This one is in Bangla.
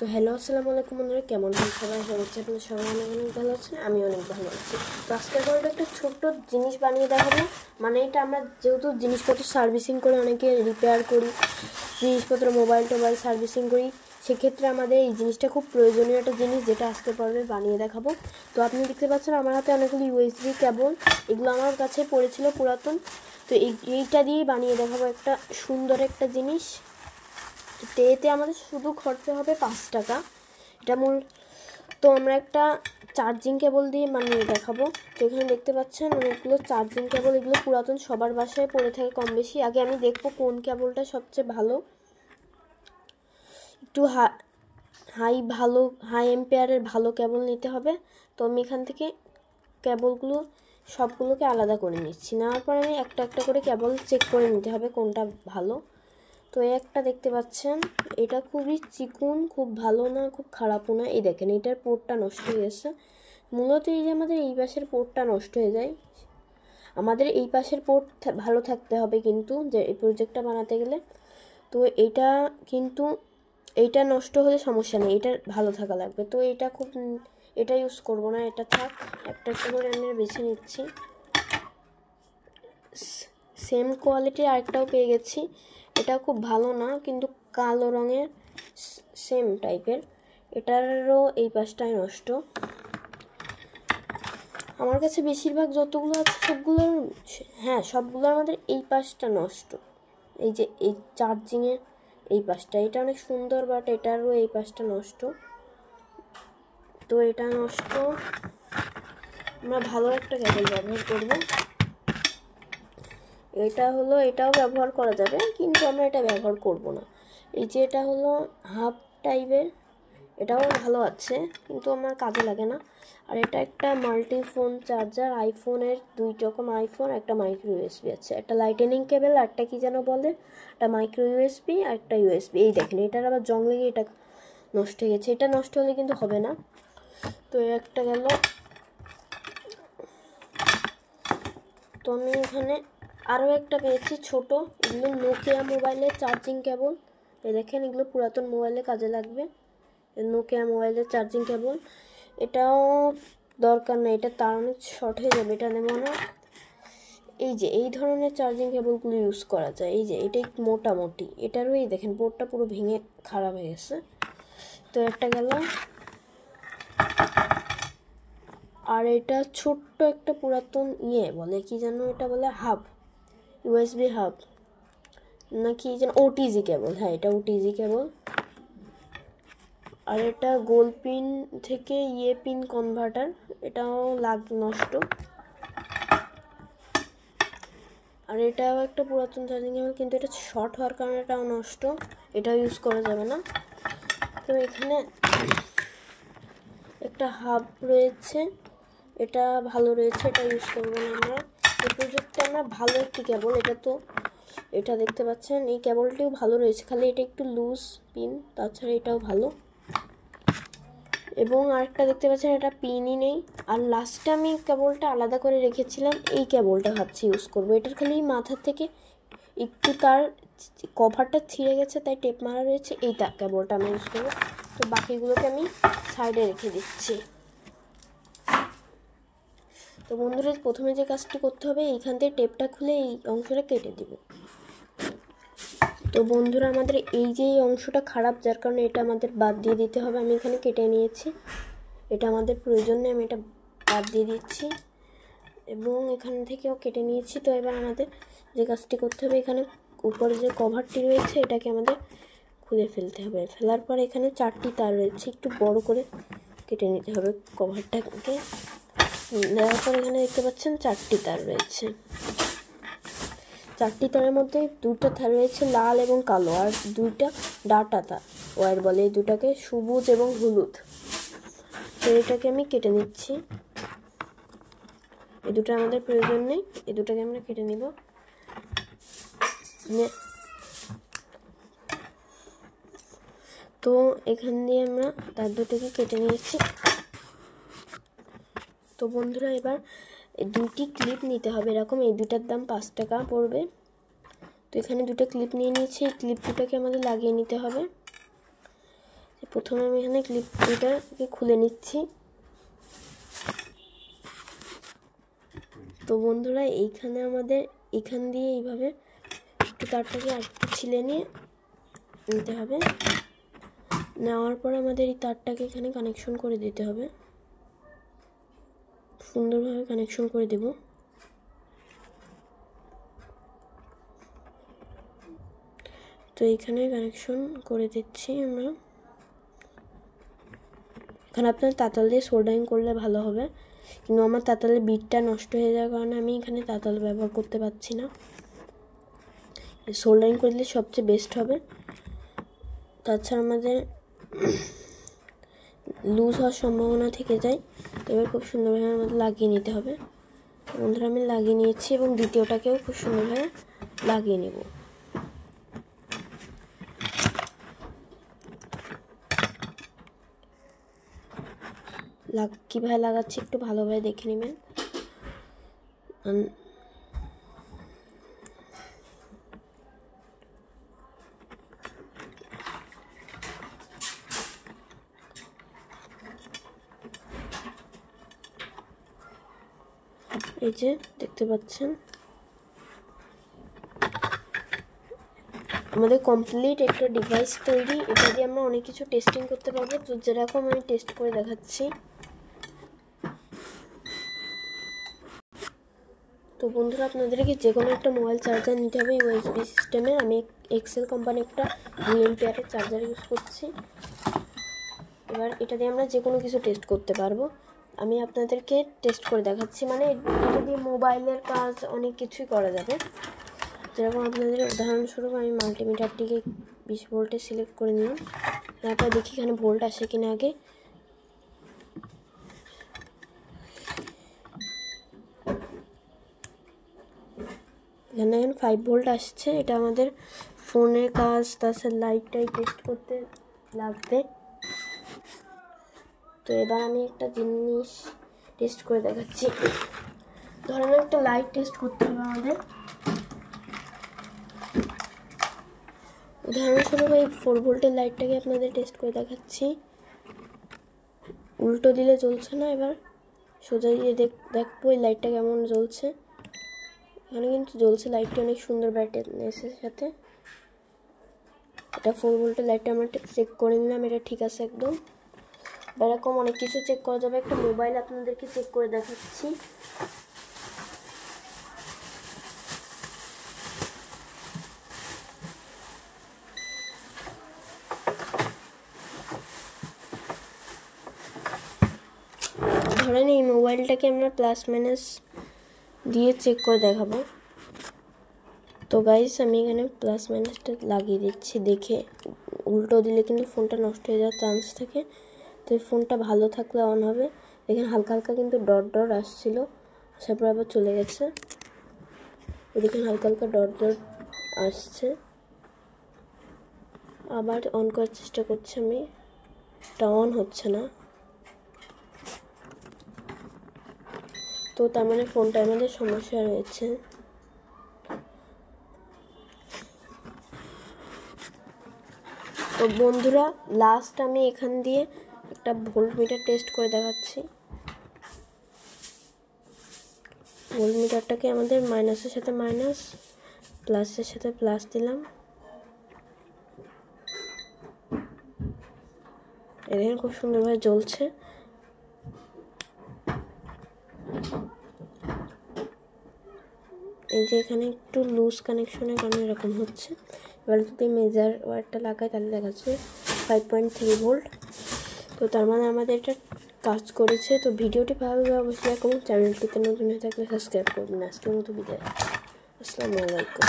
তো হ্যালো আসসালামু আলাইকুম বন্ধুরা, কেমন আছেন সবাই? আশা করছি আপনারা সবাই অনেক ভালো আছেন। আমি অনেক ভালো আছি। তো আজকের পরে একটা ছোট্ট জিনিস বানিয়ে দেখাবো। মানে এটা আমরা যেহেতু জিনিসপত্র সার্ভিসিং করে অনেকে রিপেয়ার করি, জিনিসপত্র মোবাইল টোবাইল সার্ভিসিং করি, সেক্ষেত্রে আমাদের এই জিনিসটা খুব প্রয়োজনীয় একটা জিনিস, যেটা আজকের পর্বে বানিয়ে দেখাবো। তো আপনি দেখতে পাচ্ছেন আমার হাতে অনেকগুলি ইউএসবি কেবল, এগুলো আমার কাছে পড়েছিল পুরাতন। তো এইটা দিয়েই বানিয়ে দেখাবো একটা সুন্দর একটা জিনিস। তো এতে আমাদের শুধু খরচা হবে 5 টাকা। এটা তো আমরা একটা চার্জিং কেবল দিয়ে বানিয়ে দেখাবো। তো এখানে দেখতে পাচ্ছেন অনেকগুলো চার্জিং কেবল, এগুলো পুরাতন সবার বাসায় পড়ে থাকে কম বেশি। আগে আমি দেখবো কোন কেবলটা সবচেয়ে ভালো, একটু হাই এম্পিয়ারের ভালো কেবল নিতে হবে। তো আমি এখান থেকে কেবলগুলো সবগুলোকে আলাদা করে নিচ্ছি। নেওয়ার পরে আমি একটা একটা করে কেবল চেক করে নিতে হবে কোনটা ভালো। তো একটা দেখতে পাচ্ছেন, এটা খুবই চিকুন, খুব ভালো না খুব খারাপও না। এই দেখেন এটার পোর্টটা নষ্ট হয়ে গেছে। মূলত এই যে আমাদের এই পাশের পোর্টটা নষ্ট হয়ে যায়, আমাদের এই পাশের পোর্ট ভালো থাকতে হবে কিন্তু, যে এই প্রজেক্টটা বানাতে গেলে। তো এইটা নষ্ট হলে সমস্যা নেই, এটা ভালো থাকা লাগবে। তো এটা ইউজ করব না, এটা থাক। একটা একটা করে আমি বেছে নিচ্ছি। সেম কোয়ালিটির আরেকটাও পেয়ে গেছি, এটা খুব ভালো না কিন্তু কালো রঙের, সেম টাইপের। এটারও এই পাশটাই নষ্ট। আমার কাছে বেশিরভাগ যতগুলো আছে সবগুলোর আমাদের এই পাশটা নষ্ট। এই যে এই চার্জিংয়ের এই পাশটা, এটা অনেক সুন্দর, বাট এটারও এই পাশটা নষ্ট। তো এটা নষ্ট, আমরা ভালো একটা কেবল ব্যবহার করব। এটাও ব্যবহার করা যাবে, কিন্তু আমরা এটা ব্যবহার করব না। এই যে এটা হলো হাফ টাইপের, এটাও ভালো আছে কিন্তু আমার কাজে লাগে না। আর এটা একটা মাল্টিফোন চার্জার, আইফোনের 2 রকম আইফোন, একটা মাইক্রো ইউএসবি আছে, একটা লাইটেনিং কেবল, আর একটা কি যেন বলে, একটা মাইক্রো ইউএসবি আর একটা ইউএসবি। এই দেখেন এটার আবার জং লেগে এটা নষ্ট হয়ে গেছে। এটা নষ্ট হলে কিন্তু হবে না। তো একটা গেল। তো আমি এখানে আরও একটা পেয়েছি ছোট, এগুলো নোকিয়া মোবাইলের চার্জিং কেবল। এই দেখেন এগুলো পুরাতন মোবাইলে কাজে লাগবে, নোকিয়া মোবাইলের চার্জিং কেবল। এটাও দরকার নেই, এটা তার অনেক শর্ট হয়ে যাবে, এটা নেব না। এই যে এই ধরনের চার্জিং কেবলগুলো ইউজ করা যায়। এই যে এটা একটু মোটামুটি, এটারও এই দেখেন বোর্ডটা পুরো ভেঙে খারাপ হয়ে গেছে। তো একটা গেল। আর এটা ছোট্ট একটা পুরাতন বলে কি যেন, এটা বলে হাব, ইউএসবি হাব নাকি যেন, ওটিজি কেবল। হ্যাঁ, এটা ওটিজি কেবল। আর এটা গোল পিন থেকে পিন কনভার্টার, এটাও নষ্ট। আর এটাও একটা পুরাতন চার্জিং কেবল, কিন্তু এটা শর্ট হওয়ার কারণে এটাও নষ্ট, এটাও ইউজ করা যাবে না। তো এখানে একটা হাব রয়েছে, এটা ভালো রয়েছে, এটা ইউজ করবো না আমরা। এই প্রযুক্তি আমরা ভালো একটি কেবল, এটা দেখতে পাচ্ছেন এই কেবলটিও ভালো রয়েছে, খালি এটা একটু লুজ পিন, তাছাড়া এটাও ভালো। এবং আরেকটা দেখতে পাচ্ছেন এটা পিনই নেই। আর লাস্টে আমি কেবলটা আলাদা করে রেখেছিলাম, এই কেবলটা ভাবছি ইউজ করবো। এটার খালি মাথার থেকে একটু তার কভারটা ছিঁড়ে গেছে, তাই টেপ মারা রয়েছে, এইটা কেবলটা আমি ইউজ করবো। তো বাকিগুলোকে আমি সাইডে রেখে দিচ্ছি। তো বন্ধুরা, প্রথমে যে কাজটি করতে হবে, এইখান থেকে টেপটা খুলে এই অংশটা কেটে দিব। তো বন্ধুরা, আমাদের এই যে অংশটা খারাপ, যার কারণে এটা আমাদের বাদ দিয়ে দিতে হবে। আমি এখানে কেটে নিয়েছি, এটা আমাদের প্রয়োজন নেই, আমি এটা বাদ দিয়ে দিচ্ছি এবং এখান থেকেও কেটে নিয়েছি। তো এবার আমাদের যে কাজটি করতে হবে, এখানে উপরে যে কভারটি রয়েছে এটাকে আমাদের খুলে ফেলতে হবে। ফেলার পর এখানে 4টি তার রয়েছে, একটু বড় করে কেটে নিতে হবে কভারটাকে। দেওয়ার পর এখানে দেখতে পাচ্ছেন 4টি তার রয়েছে। 4টি তারের মধ্যে 2টা তার রয়েছে লাল এবং কালো, আর 2টা ডাটা তার ওয়্যার বলে, এই দুটাকে সবুজ এবং হলুদ। তো এটাকে আমি কেটে নিচ্ছি, এই দুটো আমাদের প্রয়োজন নেই, এই দুটাকে আমরা কেটে নিব। তো এখান দিয়ে আমরা তার দুটোকে কেটে নিয়েছি। তো বন্ধুরা, এবার 2টি ক্লিপ নিতে হবে এরকম, এই দুটার দাম 5 টাকা পড়বে। তো এখানে 2টা ক্লিপ নিয়ে নিয়েছি, এই ক্লিপ দুটোকে আমাদের লাগিয়ে নিতে হবে। প্রথমে আমি এখানে ক্লিপটাকে খুলে নিচ্ছি। তো বন্ধুরা এইখানে আমাদের এখান দিয়ে এইভাবে একটু তারটাকে একটু ছিলে নিতে হবে। নেওয়ার পর আমাদের এই তারটাকে এখানে কানেকশন করে দিতে হবে, সুন্দরভাবে কানেকশন করে দেব। তো এইখানে কানেকশন করে দিচ্ছি আমরা। এখানে আপনার তাতাল দিয়ে সোল্ডারিং করলে ভালো হবে, কিন্তু আমার তাতালের বিটটা নষ্ট হয়ে যাওয়ার কারণে আমি এখানে তাতাল ব্যবহার করতে পারছি না। সোল্ডারিং করলে সবচেয়ে বেস্ট হবে। তাছাড়া আমাদের লুজ হওয়ার সম্ভাবনা থেকে যায়। এবার খুব সুন্দরভাবে আমাদের লাগিয়ে নিতে হবে। বন্ধুরা আমি লাগিয়ে নিয়েছি এবং দ্বিতীয়টাকেও খুব সুন্দরভাবে লাগিয়ে নেব। কীভাবে লাগাচ্ছি একটু ভালোভাবে দেখে নেবেন। এই যে দেখতে পাচ্ছেন আমাদের কমপ্লিট একটা ডিভাইস তৈরি। এটা দিয়ে আমরা অনেক কিছু টেস্টিং করতে পারবো, তো যেরকম আমি টেস্ট করে দেখাচ্ছি। তো বন্ধুরা আপনাদেরকে যে কোনো একটা মোবাইল চার্জার নিতে হবে ইউএসবি সিস্টেমে। আমি এক্সেল কোম্পানি একটা 2 এম্পিয়ারের চার্জার ইউজ করছি। এবার এটা দিয়ে আমরা যে কোনো কিছু টেস্ট করতে পারবো। আমি আপনাদেরকে টেস্ট করে দেখাচ্ছি, মানে এটা দিয়ে মোবাইলের কাজ অনেক কিছুই করা যাবে। যেরকম আপনাদের উদাহরণস্বরূপ আমি মাল্টিমিটারটিকে 20 ভোল্টে সিলেক্ট করে নিলাম। তারপর দেখি এখানে ভোল্ট আসে কিনা আগে। এখানে 5 ভোল্ট আসছে। এটা আমাদের ফোনের কাজ, তাছাড়া লাইটটাই টেস্ট করতে লাগবে। তো এবার আমি একটা জিনিস টেস্ট করে দেখাচ্ছি। ধরেন একটা লাইট টেস্ট করতে হবে আমাদের। উদাহরণস্বরূপ এই 4 ভোল্টের লাইটটাকে আপনাদের টেস্ট করে দেখাচ্ছি। উল্টো দিলে জ্বলছে না, এবার সোজা দিয়ে দেখবো এই লাইটটা কেমন জ্বলছে। এখানে কিন্তু জ্বলছে, লাইটটা অনেক সুন্দর ব্রাইটনেসের সাথে। এটা 4 ভোল্টের লাইটটা আমরা চেক করে নিলাম, এটা ঠিক আছে একদম। এরকম অনেক কিছু চেক করা যাবে। একটা মোবাইল আপনাদেরকে চেক করে দেখাচ্ছি। ধরেন এই মোবাইলটাকে আমরা প্লাস মাইনাস দিয়ে চেক করে দেখাবো। তো গাইস আমি এখানে প্লাস মাইনাসটা লাগিয়ে দিচ্ছি। দেখে উল্টো দিলে কিন্তু ফোনটা নষ্ট হয়ে যাওয়ার চান্স থাকে। তো এই ফোনটা ভালো থাকলে অন হবে। দেখেন হালকা হালকা কিন্তু ডট ডট আসছিল, তারপর আবার চলে গেছে। দেখেন হালকা হালকা ডট ডট আসছে। আবার অন করার চেষ্টা করছি আমি, এটা অন হচ্ছে না। তো তার মানে ফোনটা আমাদের সমস্যা রয়েছে। তো বন্ধুরা লাস্ট আমি এখান দিয়ে একটা ভোল্ট মিটার টেস্ট করে দেখাচ্ছি। ভোল্ট মিটারটাকে আমাদের মাইনাসের সাথে মাইনাস, প্লাসের সাথে প্লাস দিলাম। দেখেন খুব সুন্দরভাবে জ্বলছে। এই যে এখানে একটু লুজ কানেকশনের কারণে এরকম হচ্ছে। এবার যদি মেজার ওয়ারটা লাগাই তাহলে দেখাচ্ছে 5.3 ভোল্ট। তো তার মানে আমাদের এটা কাজ করেছে। তো ভিডিওটি ভালো লাগলে অবশ্যই দেখুন, চ্যানেলটিতে নতুন হয়ে থাকলে সাবস্ক্রাইব করবেন। আজকের মতো বিদায়, আসসালামু আলাইকুম।